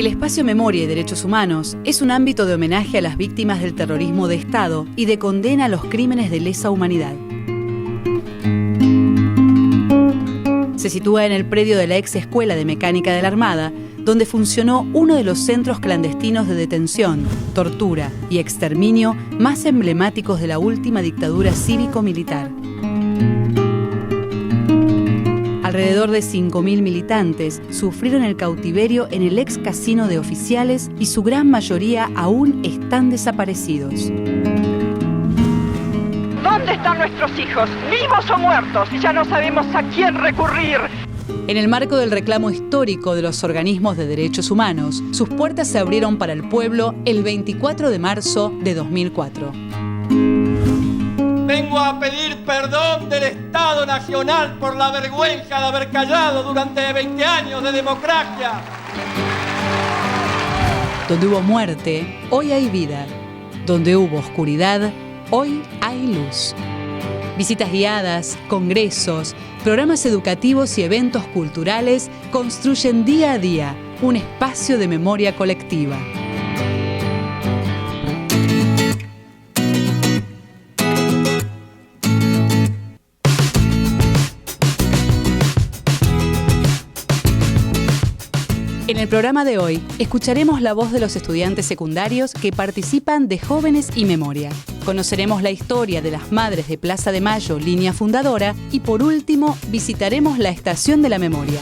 El espacio Memoria y Derechos Humanos es un ámbito de homenaje a las víctimas del terrorismo de Estado y de condena a los crímenes de lesa humanidad. Se sitúa en el predio de la ex Escuela de Mecánica de la Armada, donde funcionó uno de los centros clandestinos de detención, tortura y exterminio más emblemáticos de la última dictadura cívico-militar. Alrededor de 5.000 militantes sufrieron el cautiverio en el ex casino de oficiales y su gran mayoría aún están desaparecidos. ¿Dónde están nuestros hijos? ¿Vivos o muertos? Ya no sabemos a quién recurrir. En el marco del reclamo histórico de los organismos de derechos humanos, sus puertas se abrieron para el pueblo el 24 de marzo de 2004. Vengo a pedir perdón del Estado Nacional por la vergüenza de haber callado durante 20 años de democracia. Donde hubo muerte, hoy hay vida. Donde hubo oscuridad, hoy hay luz. Visitas guiadas, congresos, programas educativos y eventos culturales construyen día a día un espacio de memoria colectiva. En el programa de hoy, escucharemos la voz de los estudiantes secundarios que participan de Jóvenes y Memoria. Conoceremos la historia de las madres de Plaza de Mayo, línea fundadora, y por último, visitaremos la Estación de la Memoria.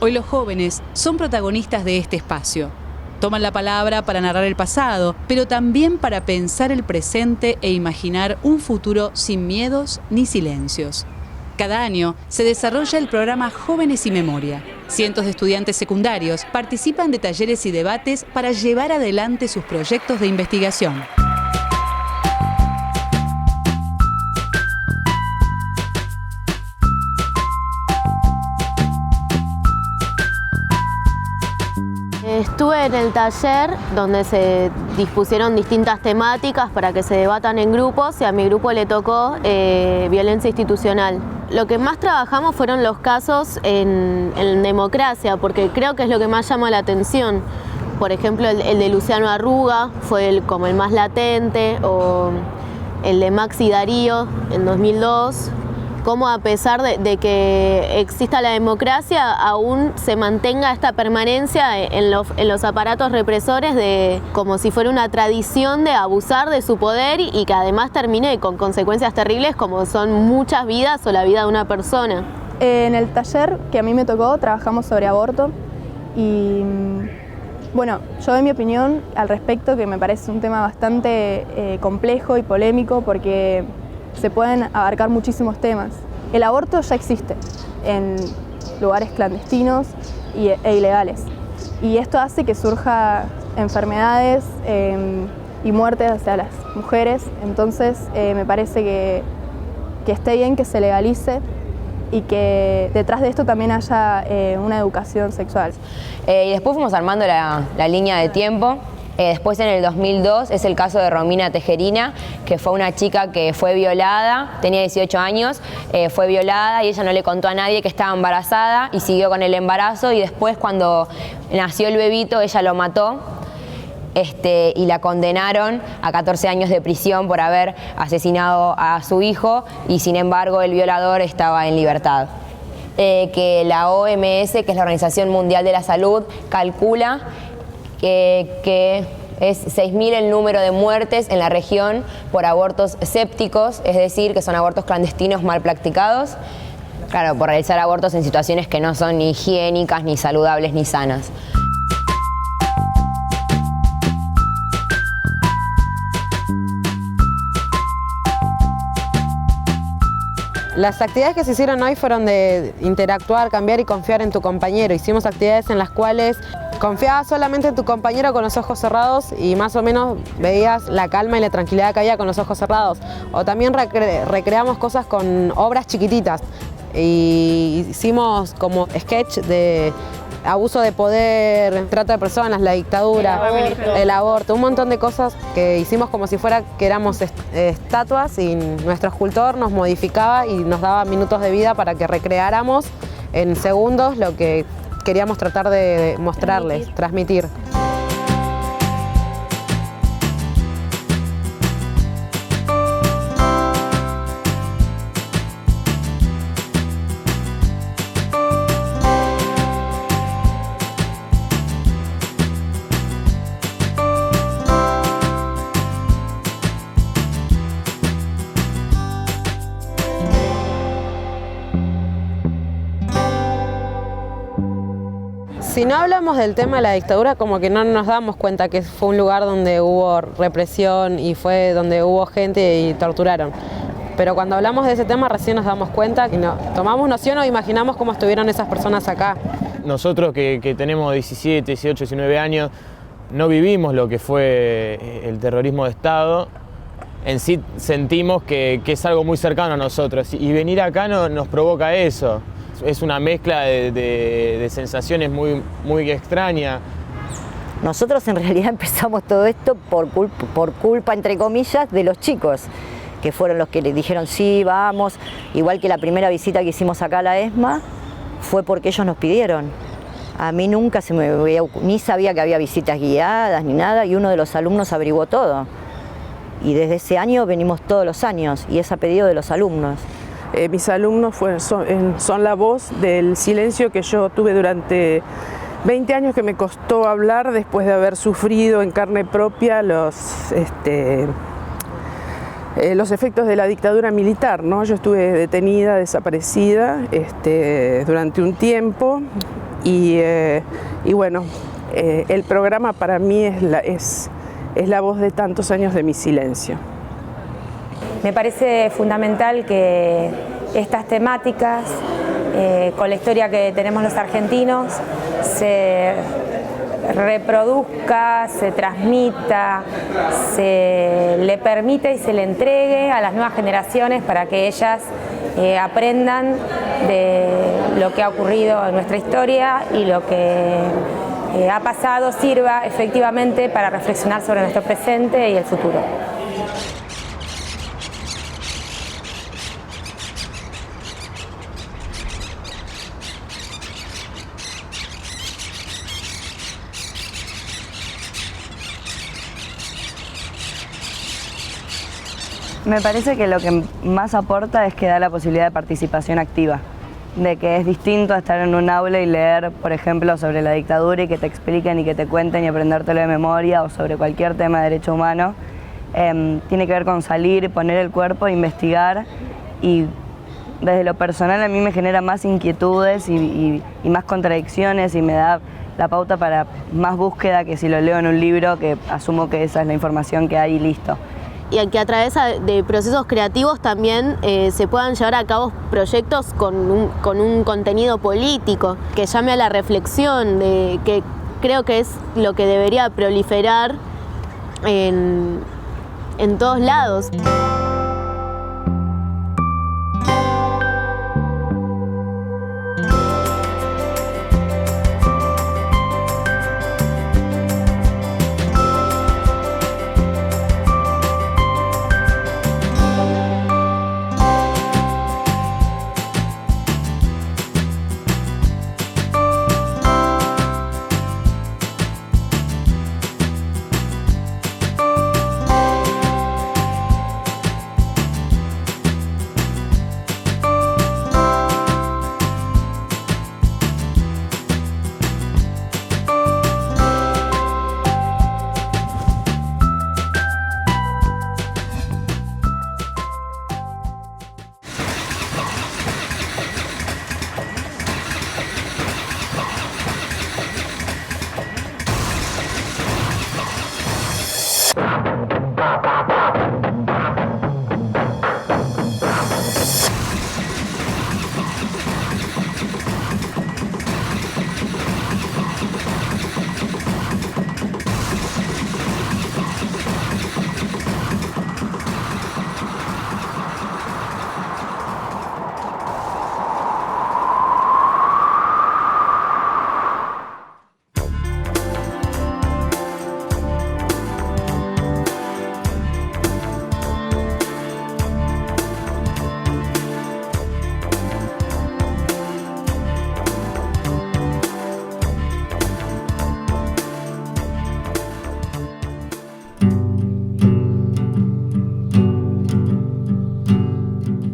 Hoy los jóvenes son protagonistas de este espacio. Toman la palabra para narrar el pasado, pero también para pensar el presente e imaginar un futuro sin miedos ni silencios. Cada año se desarrolla el programa Jóvenes y Memoria. Cientos de estudiantes secundarios participan de talleres y debates para llevar adelante sus proyectos de investigación. Estuve en el taller donde se dispusieron distintas temáticas para que se debatan en grupos y a mi grupo le tocó violencia institucional. Lo que más trabajamos fueron los casos en democracia, porque creo que es lo que más llama la atención. Por ejemplo, el de Luciano Arruga fue como el más latente, o el de Maxi Darío en 2002. Cómo a pesar de que exista la democracia, aún se mantenga esta permanencia en los aparatos represores, de como si fuera una tradición de abusar de su poder y que además termine con consecuencias terribles como son muchas vidas o la vida de una persona. En el taller que a mí me tocó trabajamos sobre aborto y bueno, yo doy mi opinión al respecto, que me parece un tema bastante complejo y polémico porque se pueden abarcar muchísimos temas. El aborto ya existe en lugares clandestinos e ilegales. Y esto hace que surja enfermedades y muertes hacia las mujeres. Entonces me parece que esté bien que se legalice y que detrás de esto también haya una educación sexual. Y después fuimos armando la línea de tiempo. Después en el 2002 es el caso de Romina Tejerina, que fue una chica que fue violada, tenía 18 años, fue violada y ella no le contó a nadie que estaba embarazada y siguió con el embarazo, y después cuando nació el bebito ella lo mató y la condenaron a 14 años de prisión por haber asesinado a su hijo, y sin embargo el violador estaba en libertad. Que la OMS, que es la Organización Mundial de la Salud, calcula que es 6.000 el número de muertes en la región por abortos sépticos, es decir, que son abortos clandestinos mal practicados, claro, por realizar abortos en situaciones que no son ni higiénicas, ni saludables, ni sanas. Las actividades que se hicieron hoy fueron de interactuar, cambiar y confiar en tu compañero. Hicimos actividades en las cuales confiabas solamente en tu compañero con los ojos cerrados y más o menos veías la calma y la tranquilidad que había con los ojos cerrados. O también recreamos cosas con obras chiquititas. Y hicimos como sketch de abuso de poder, trata de personas, la dictadura, el aborto, un montón de cosas que hicimos como si fuera que éramos estatuas y nuestro escultor nos modificaba y nos daba minutos de vida para que recreáramos en segundos lo que queríamos tratar de mostrarles, transmitir. Si no hablamos del tema de la dictadura, como que no nos damos cuenta que fue un lugar donde hubo represión y fue donde hubo gente y torturaron. Pero cuando hablamos de ese tema recién nos damos cuenta y tomamos noción o imaginamos cómo estuvieron esas personas acá. Nosotros que tenemos 17, 18, 19 años, no vivimos lo que fue el terrorismo de Estado. En sí sentimos que es algo muy cercano a nosotros y venir acá nos provoca eso. Es una mezcla de sensaciones muy extraña. Nosotros en realidad empezamos todo esto por culpa, entre comillas, de los chicos, que fueron los que le dijeron sí, vamos. Igual que la primera visita que hicimos acá a la ESMA, fue porque ellos nos pidieron. A mí nunca ni sabía que había visitas guiadas ni nada, y uno de los alumnos averiguó todo. Y desde ese año venimos todos los años, y es a pedido de los alumnos. Mis alumnos son la voz del silencio que yo tuve durante 20 años, que me costó hablar después de haber sufrido en carne propia los efectos de la dictadura militar, ¿no? Yo estuve detenida, desaparecida durante un tiempo y bueno, el programa para mí es la voz de tantos años de mi silencio. Me parece fundamental que estas temáticas, con la historia que tenemos los argentinos, se reproduzca, se transmita, se le permita y se le entregue a las nuevas generaciones para que ellas aprendan de lo que ha ocurrido en nuestra historia y lo que ha pasado sirva efectivamente para reflexionar sobre nuestro presente y el futuro. Me parece que lo que más aporta es que da la posibilidad de participación activa, de que es distinto a estar en un aula y leer, por ejemplo, sobre la dictadura y que te expliquen y que te cuenten y aprendértelo de memoria, o sobre cualquier tema de derecho humano. Tiene que ver con salir, poner el cuerpo, investigar, y desde lo personal a mí me genera más inquietudes y más contradicciones, y me da la pauta para más búsqueda que si lo leo en un libro, que asumo que esa es la información que hay y listo. Y que a través de procesos creativos también se puedan llevar a cabo proyectos con un contenido político que llame a la reflexión, que creo que es lo que debería proliferar en todos lados.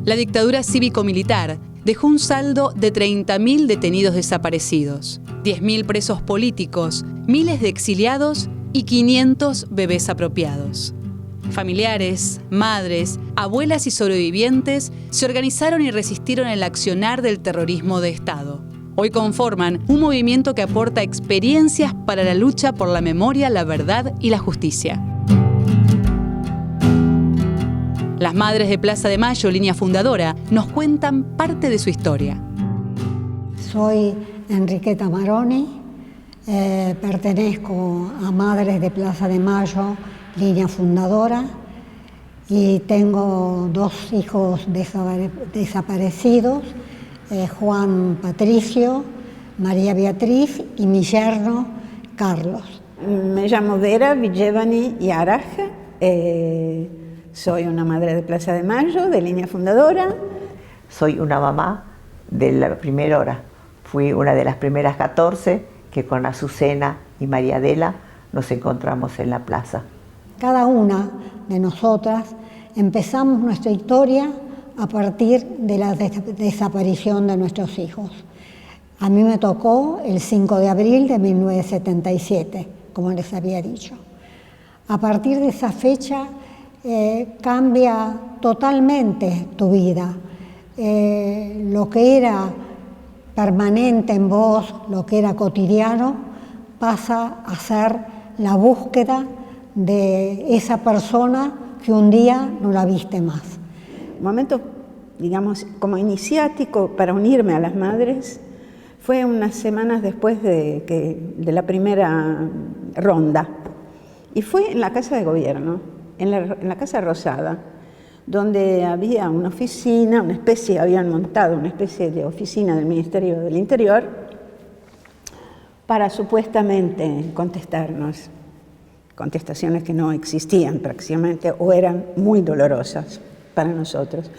La dictadura cívico-militar dejó un saldo de 30.000 detenidos desaparecidos, 10.000 presos políticos, miles de exiliados y 500 bebés apropiados. Familiares, madres, abuelas y sobrevivientes se organizaron y resistieron el accionar del terrorismo de Estado. Hoy conforman un movimiento que aporta experiencias para la lucha por la memoria, la verdad y la justicia. Las madres de Plaza de Mayo, línea fundadora, nos cuentan parte de su historia. Soy Enriqueta Maroni, pertenezco a Madres de Plaza de Mayo, línea fundadora, y tengo 2 hijos desaparecidos, Juan Patricio, María Beatriz y mi yerno Carlos. Me llamo Vera Villevani Yaraj, soy una madre de Plaza de Mayo, de línea fundadora. Soy una mamá de la primera hora. Fui una de las primeras 14 que con Azucena y María Adela nos encontramos en la plaza. Cada una de nosotras empezamos nuestra historia a partir de la desaparición de nuestros hijos. A mí me tocó el 5 de abril de 1977, como les había dicho. A partir de esa fecha cambia totalmente tu vida. Lo que era permanente en vos, lo que era cotidiano, pasa a ser la búsqueda de esa persona que un día no la viste más. Momento, digamos, como iniciático para unirme a las madres fue unas semanas después de la primera ronda. Y fue en la Casa de Gobierno, en la Casa Rosada, donde había una oficina, habían montado una especie de oficina del Ministerio del Interior para supuestamente contestarnos. Contestaciones que no existían prácticamente o eran muy dolorosas para nosotros.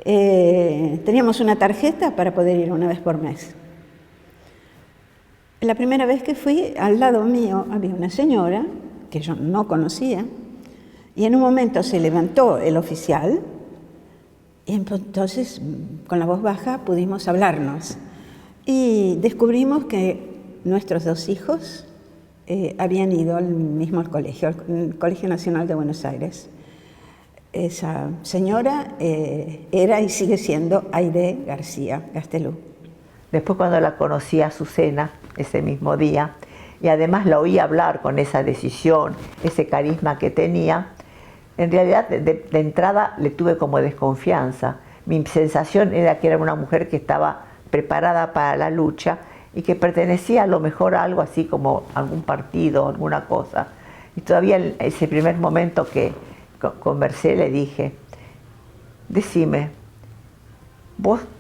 Teníamos una tarjeta para poder ir una vez por mes. La primera vez que fui, al lado mío había una señora que yo no conocía y en un momento se levantó el oficial y entonces con la voz baja pudimos hablarnos y descubrimos que nuestros 2 hijos habían ido al mismo colegio, el Colegio Nacional de Buenos Aires. Esa señora era y sigue siendo Aide García Gastelú. Después cuando la conocí a Azucena ese mismo día, y además la oí hablar con esa decisión, ese carisma que tenía, en realidad de entrada le tuve como desconfianza. Mi sensación era que era una mujer que estaba preparada para la lucha y que pertenecía a lo mejor a algo así como algún partido, alguna cosa. Y todavía en ese primer momento que conversé le dije, decime,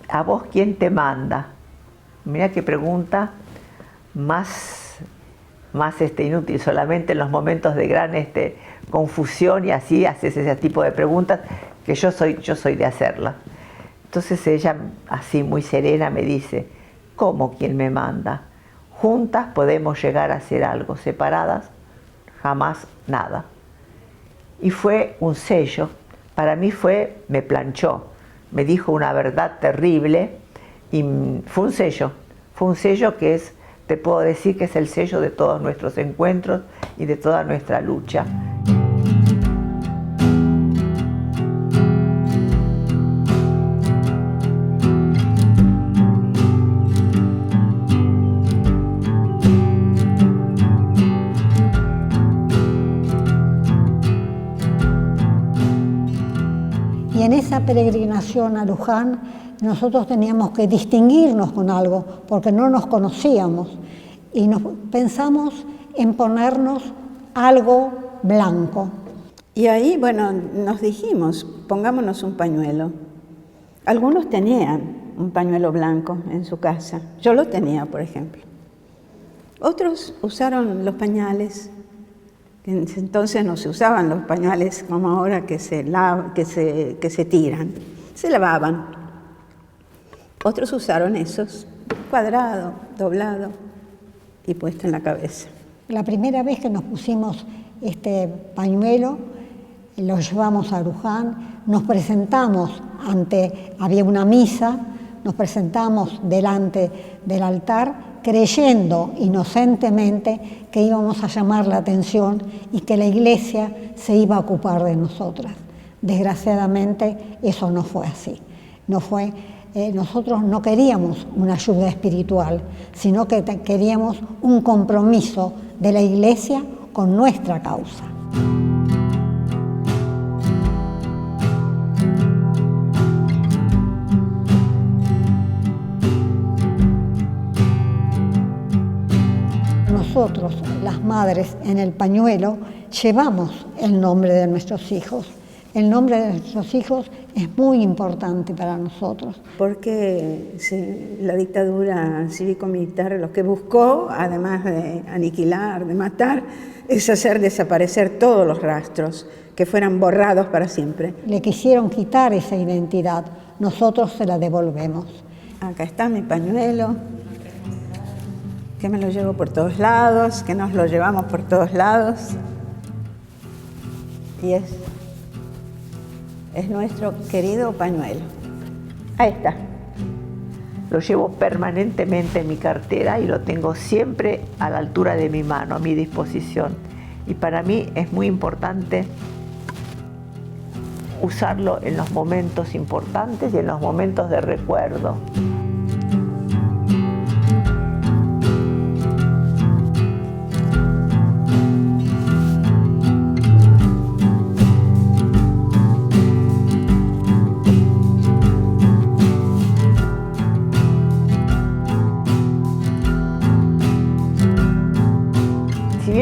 ¿a vos quién te manda? Mira qué pregunta más inútil, solamente en los momentos de gran confusión y así haces ese tipo de preguntas que yo soy de hacerla. Entonces ella, así muy serena, me dice, ¿cómo quién me manda? Juntas podemos llegar a hacer algo, separadas, jamás nada. Y fue un sello, para mí me planchó, me dijo una verdad terrible y fue un sello que te puedo decir que es el sello de todos nuestros encuentros y de toda nuestra lucha. Y en esa peregrinación a Luján, nosotros teníamos que distinguirnos con algo, porque no nos conocíamos. Y pensamos en ponernos algo blanco. Y ahí, bueno, nos dijimos, pongámonos un pañuelo. Algunos tenían un pañuelo blanco en su casa. Yo lo tenía, por ejemplo. Otros usaron los pañales. Entonces no se usaban los pañales como ahora que se tiran. Se lavaban. Otros usaron esos, cuadrado, doblado y puesto en la cabeza. La primera vez que nos pusimos este pañuelo, lo llevamos a Luján, nos presentamos había una misa, nos presentamos delante del altar creyendo inocentemente que íbamos a llamar la atención y que la iglesia se iba a ocupar de nosotras. Desgraciadamente eso no fue así. Nosotros no queríamos una ayuda espiritual, sino que queríamos un compromiso de la iglesia con nuestra causa. Nosotros, las madres, en el pañuelo llevamos el nombre de nuestros hijos. El nombre de nuestros hijos es muy importante para nosotros. Porque la dictadura cívico-militar lo que buscó, además de aniquilar, de matar, es hacer desaparecer todos los rastros, que fueran borrados para siempre. Le quisieron quitar esa identidad, nosotros se la devolvemos. Acá está mi pañuelo, que me lo llevo por todos lados, que nos lo llevamos por todos lados. Y es nuestro querido pañuelo. Ahí está. Lo llevo permanentemente en mi cartera y lo tengo siempre a la altura de mi mano, a mi disposición. Y para mí es muy importante usarlo en los momentos importantes y en los momentos de recuerdo.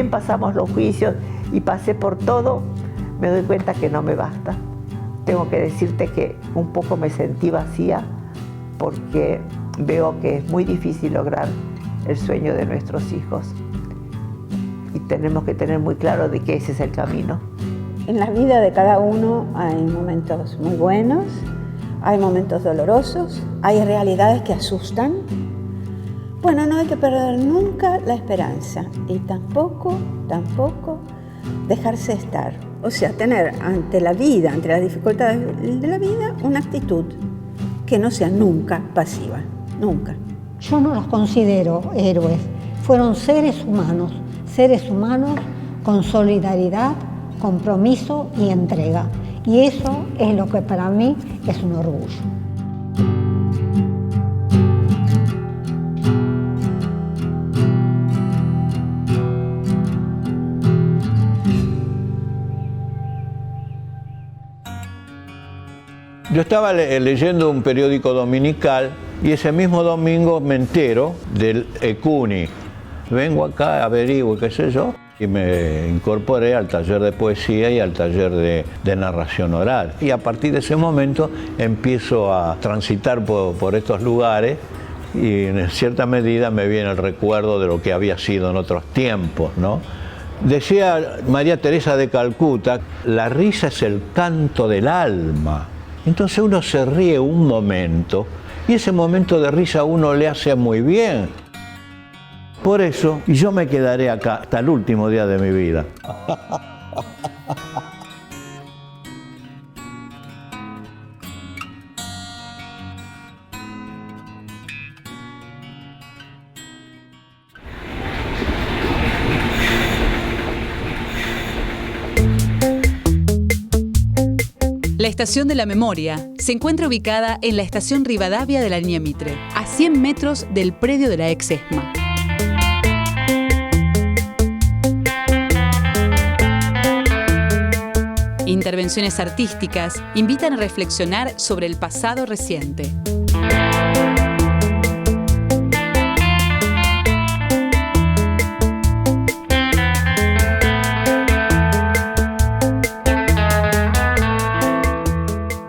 Pasamos los juicios y pasé por todo, me doy cuenta que no me basta. Tengo que decirte que un poco me sentí vacía porque veo que es muy difícil lograr el sueño de nuestros hijos y tenemos que tener muy claro de que ese es el camino. En la vida de cada uno hay momentos muy buenos, hay momentos dolorosos, hay realidades que asustan. Bueno, no hay que perder nunca la esperanza y tampoco dejarse estar. O sea, tener ante la vida, ante las dificultades de la vida, una actitud que no sea nunca pasiva, nunca. Yo no los considero héroes, fueron seres humanos con solidaridad, compromiso y entrega. Y eso es lo que para mí es un orgullo. Yo estaba leyendo un periódico dominical y ese mismo domingo me entero del ECUNI. Vengo acá, averiguo, qué sé yo, y me incorporé al taller de poesía y al taller de narración oral. Y a partir de ese momento empiezo a transitar por estos lugares y en cierta medida me viene el recuerdo de lo que había sido en otros tiempos, ¿no? Decía María Teresa de Calcuta, la risa es el canto del alma. Entonces uno se ríe un momento y ese momento de risa a uno le hace muy bien. Por eso, yo me quedaré acá hasta el último día de mi vida. La Estación de la Memoria se encuentra ubicada en la estación Rivadavia de la línea Mitre, a 100 metros del predio de la ex ESMA. Intervenciones artísticas invitan a reflexionar sobre el pasado reciente.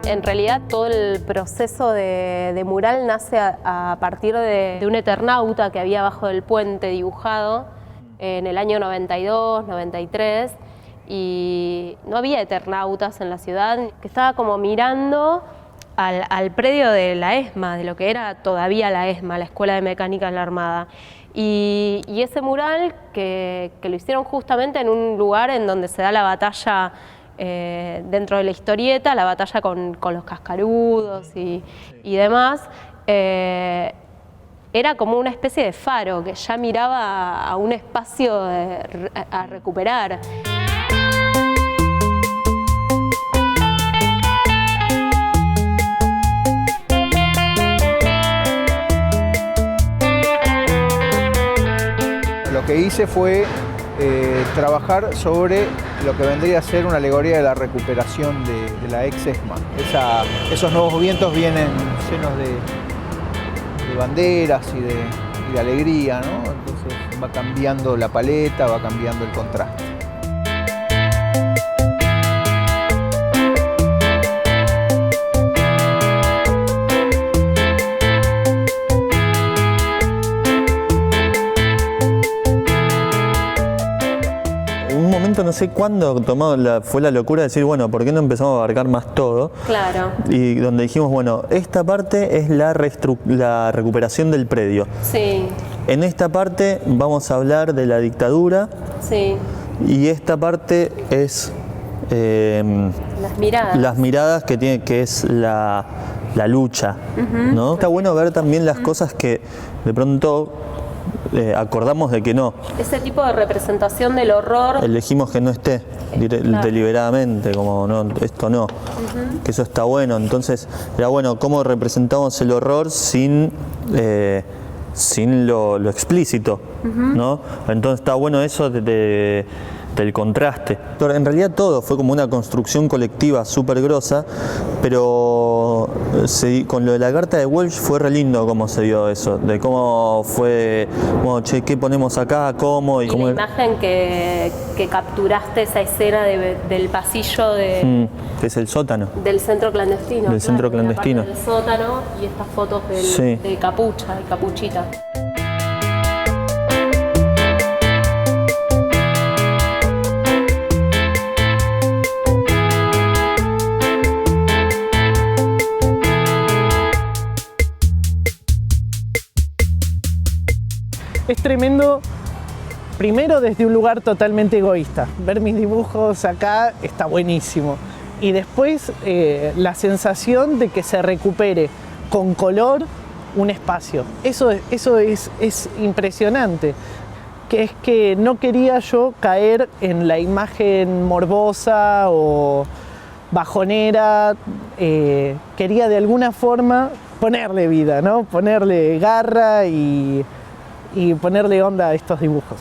En realidad todo el proceso de mural nace a partir de un eternauta que había abajo del puente dibujado en el año 92, 93, y no había eternautas en la ciudad, que estaba como mirando al predio de la ESMA, de lo que era todavía la ESMA, la Escuela de Mecánica de la Armada. Y ese mural que lo hicieron justamente en un lugar en donde se da la batalla dentro de la historieta, la batalla con los cascarudos y demás, era como una especie de faro que ya miraba a un espacio a recuperar. Lo que hice fue trabajar sobre lo que vendría a ser una alegoría de la recuperación de la ex ESMA. Esos nuevos vientos vienen llenos de banderas y de alegría, ¿no? Entonces va cambiando la paleta, va cambiando el contraste. No sé cuándo fue la locura de decir, bueno, ¿por qué no empezamos a abarcar más todo? Claro. Y donde dijimos, bueno, esta parte es la recuperación del predio. Sí. En esta parte vamos a hablar de la dictadura. Sí. Y esta parte es las miradas que es la lucha, ¿no? Está bueno ver también las cosas que de pronto acordamos de que no. Ese tipo de representación del horror. Elegimos que no esté deliberadamente, como no, esto no. Que eso está bueno. Entonces, era bueno cómo representamos el horror sin lo explícito, ¿no? Entonces está bueno eso del contraste. En realidad todo fue como una construcción colectiva súper grosa, pero con lo de la carta de Walsh fue re lindo cómo se dio eso, de cómo fue, bueno, che, ¿qué ponemos acá? ¿Cómo? Y la imagen que capturaste, esa escena del pasillo que es el sótano. Del centro clandestino. Del centro clandestino. Del sótano y estas fotos de capucha y capuchita. Es tremendo, primero desde un lugar totalmente egoísta. Ver mis dibujos acá está buenísimo. Y después la sensación de que se recupere con color un espacio. Eso es impresionante. Que es que no quería yo caer en la imagen morbosa o bajonera. Quería de alguna forma ponerle vida, ¿no? Ponerle garra y ponerle onda a estos dibujos.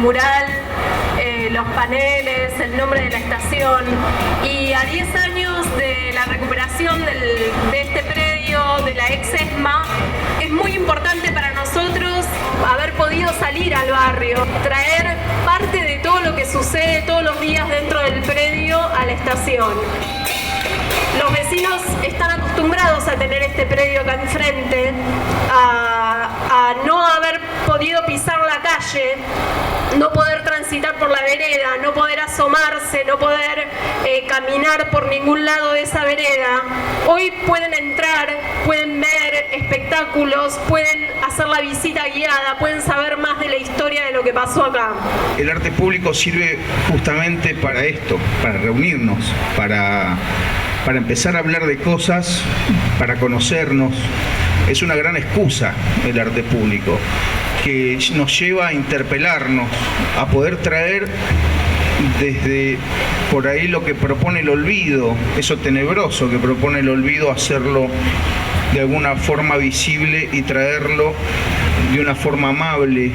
mural, los paneles, el nombre de la estación. Y a 10 años de la recuperación de este predio, de la ex ESMA, es muy importante para nosotros haber podido salir al barrio, traer parte de todo lo que sucede todos los días dentro del predio a la estación. Los vecinos están acostumbrados a tener este predio acá enfrente, a no haber podido pisar la calle, no poder transitar por la vereda, no poder asomarse, no poder caminar por ningún lado de esa vereda. Hoy pueden entrar, pueden ver espectáculos, pueden hacer la visita guiada, pueden saber más de la historia de lo que pasó acá. El arte público sirve justamente para esto, para reunirnos, para empezar a hablar de cosas, para conocernos. Es una gran excusa el arte público. que nos lleva a interpelarnos, a poder traer desde por ahí lo que propone el olvido, eso tenebroso que propone el olvido, hacerlo de alguna forma visible y traerlo de una forma amable.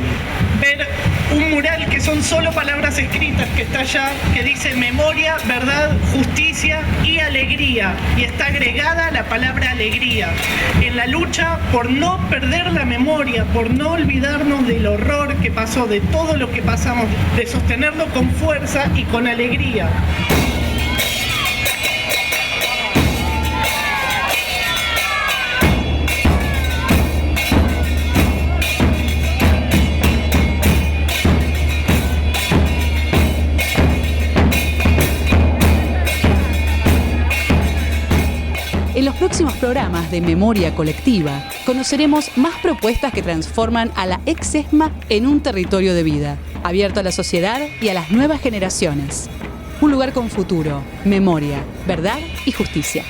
Ver un mural que son solo palabras escritas, que está allá, que dice memoria, verdad, justicia y alegría, y está agregada la palabra alegría, en la lucha por no perder la memoria, por no olvidarnos del horror que pasó, de todo lo que pasamos, de sostenerlo con fuerza y con alegría. En los próximos programas de Memoria Colectiva conoceremos más propuestas que transforman a la ex-ESMA en un territorio de vida, abierto a la sociedad y a las nuevas generaciones. Un lugar con futuro, memoria, verdad y justicia.